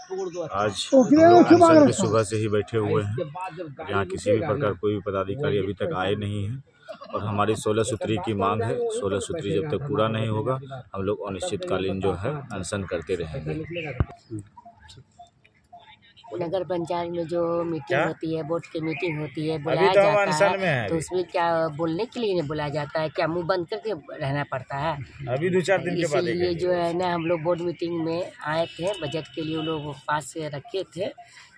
आज अनशन पे सुबह से ही बैठे हुए हैं। यहाँ किसी भी प्रकार कोई भी पदाधिकारी अभी तक आए नहीं हैं और हमारी 16 सूत्री की मांग है। 16 सूत्री जब तक पूरा नहीं होगा हम लोग अनिश्चितकालीन जो है अनशन करते रहेंगे। नगर पंचायत में जो मीटिंग होती है, बोर्ड की मीटिंग होती है, बुलाया जाता है, तो उसमें क्या बोलने के लिए नहीं बुलाया जाता है? क्या मुंह बंद करके रहना पड़ता है? अभी 2-4 दिन के बाद इसलिए जो है ना, हम लोग बोर्ड मीटिंग में आए थे, बजट के लिए वो लोग पास से रखे थे,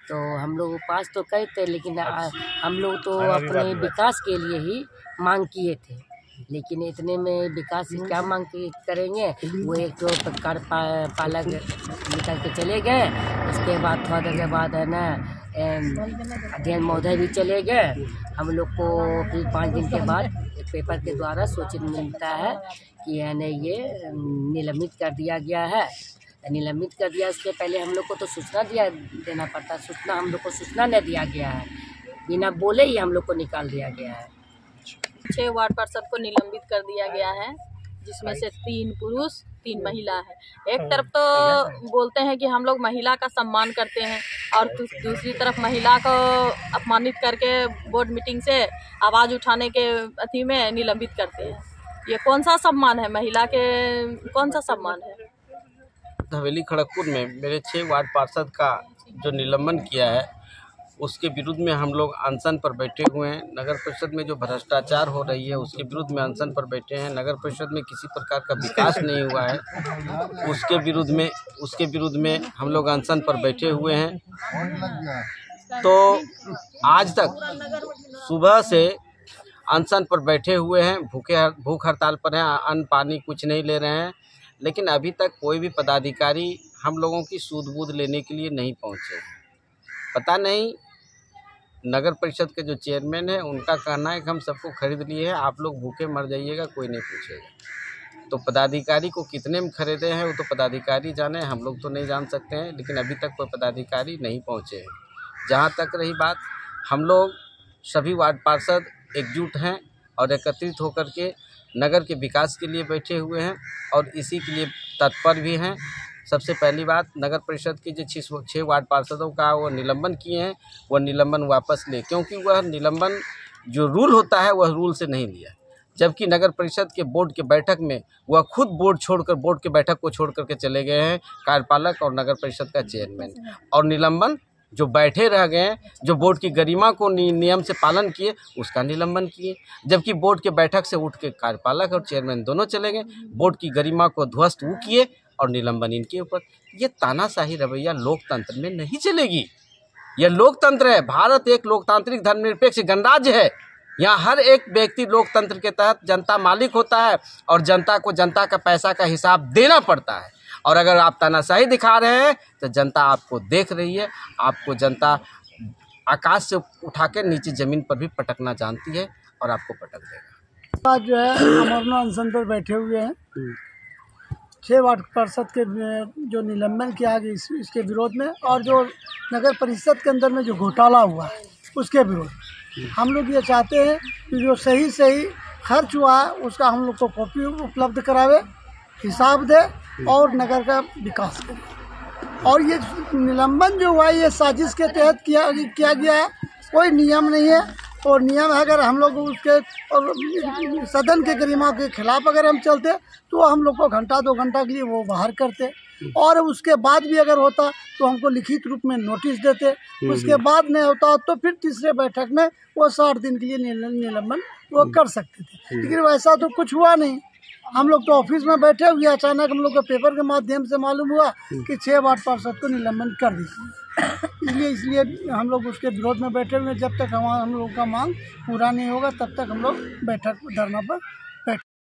तो हम लोग पास तो कहे थे, लेकिन हम लोग तो अपने विकास के लिए ही मांग किए थे। लेकिन इतने में विकास की क्या मांग करेंगे? वो एक तो पालक निकल के चले गए। उसके बाद थोड़ा देर के बाद है ना अध्ययन महोदय भी चले गए। हम लोग को फिर 5 दिन के बाद एक पेपर के द्वारा सूचना मिलता है कि है ना ये निलंबित कर दिया गया है। निलंबित कर दिया, उसके पहले हम लोग को तो सूचना देना पड़ता। हम लोग को सूचना नहीं दिया गया है, बिना बोले ही हम लोग को निकाल दिया गया है। 6 वार्ड पार्षद को निलंबित कर दिया गया है, जिसमें से 3 पुरुष 3 महिला है। एक तरफ तो बोलते हैं कि हम लोग महिला का सम्मान करते हैं और दूसरी तरफ महिला को अपमानित करके बोर्ड मीटिंग से आवाज़ उठाने के अथी में निलंबित करते हैं। ये कौन सा सम्मान है? महिला के कौन सा सम्मान है? हवेली खड़गपुर में मेरे 6 वार्ड पार्षद का जो निलंबन किया है उसके विरुद्ध में हम लोग अनशन पर बैठे हुए हैं। नगर परिषद में जो भ्रष्टाचार हो रही है उसके विरुद्ध में अनशन पर बैठे हैं। नगर परिषद में किसी प्रकार का विकास नहीं हुआ है, उसके विरुद्ध में हम लोग अनशन पर बैठे हुए हैं। तो आज तक सुबह से अनशन पर बैठे हुए हैं, भूख हड़ताल पर हैं, अन्न पानी कुछ नहीं ले रहे हैं। लेकिन अभी तक कोई भी पदाधिकारी हम लोगों की सूध बूध लेने के लिए नहीं पहुँचे। पता नहीं, नगर परिषद के जो चेयरमैन है उनका कहना है कि हम सबको खरीद लिए हैं, आप लोग भूखे मर जाइएगा, कोई नहीं पूछेगा। तो पदाधिकारी को कितने में खरीदे हैं वो तो पदाधिकारी जाने, हम लोग तो नहीं जान सकते हैं। लेकिन अभी तक कोई पदाधिकारी नहीं पहुँचे हैं। जहाँ तक रही बात, हम लोग सभी वार्ड पार्षद एकजुट हैं और एकत्रित होकर के नगर के विकास के लिए बैठे हुए हैं और इसी के लिए तत्पर भी हैं। सबसे पहली बात, नगर परिषद की जो 6 वार्ड पार्षदों का वो निलंबन किए हैं, वह निलंबन वापस ले, क्योंकि वह निलंबन जो रूल होता है वह रूल से नहीं लिया। जबकि नगर परिषद के बोर्ड के बैठक में वह खुद बोर्ड के बैठक को छोड़ करके चले गए हैं, कार्यपालक और नगर परिषद का चेयरमैन। और निलंबन जो बैठे रह गए हैं, जो बोर्ड की गरिमा को नियम से पालन किए, उसका निलंबन किए। जबकि बोर्ड के बैठक से उठ के कार्यपालक और चेयरमैन दोनों चले गए, बोर्ड की गरिमा को ध्वस्त वो किए और निलंबन इनके ऊपर। ये तानाशाही रवैया लोकतंत्र में नहीं चलेगी। यह लोकतंत्र है, भारत एक लोकतांत्रिक धर्मनिरपेक्ष गणराज्य है। यहाँ हर एक व्यक्ति लोकतंत्र के तहत जनता मालिक होता है और जनता को जनता का पैसा का हिसाब देना पड़ता है। और अगर आप तानाशाही दिखा रहे हैं तो जनता आपको देख रही है। आपको जनता आकाश से उठा के नीचे ज़मीन पर भी पटकना जानती है और आपको पटक देगा। आज जो है अमरनाथ अनशन पर बैठे हुए हैं 6 वार्ड पार्षद के जो निलंबन किया गया इसके विरोध में, और जो नगर परिषद के अंदर में जो घोटाला हुआ है उसके विरोध। हम लोग ये चाहते हैं कि जो सही खर्च हुआ है उसका हम लोग को कॉपी उपलब्ध करावे, हिसाब दे और नगर का विकास करे। और ये निलंबन जो हुआ है ये साजिश के तहत किया गया है, कोई नियम नहीं है। और नियम है, अगर हम लोग उसके और सदन के गरिमा के खिलाफ अगर हम चलते तो हम लोग को घंटा 2 घंटा के लिए वो बाहर करते, और उसके बाद भी अगर होता तो हमको लिखित रूप में नोटिस देते। उसके बाद नहीं होता तो फिर तीसरे बैठक में वो 60 दिन के लिए निलंबन वो कर सकते थे। लेकिन वैसा तो कुछ हुआ नहीं। हम लोग तो ऑफिस में बैठे हुए, अचानक हम लोग को पेपर के माध्यम से मालूम हुआ कि 6 वार्ड पार्षद को निलंबन कर दीजिए। इसलिए हम लोग उसके विरोध में बैठे हुए। जब तक हम लोग का मांग पूरा नहीं होगा तब तक हम लोग बैठक धरना पर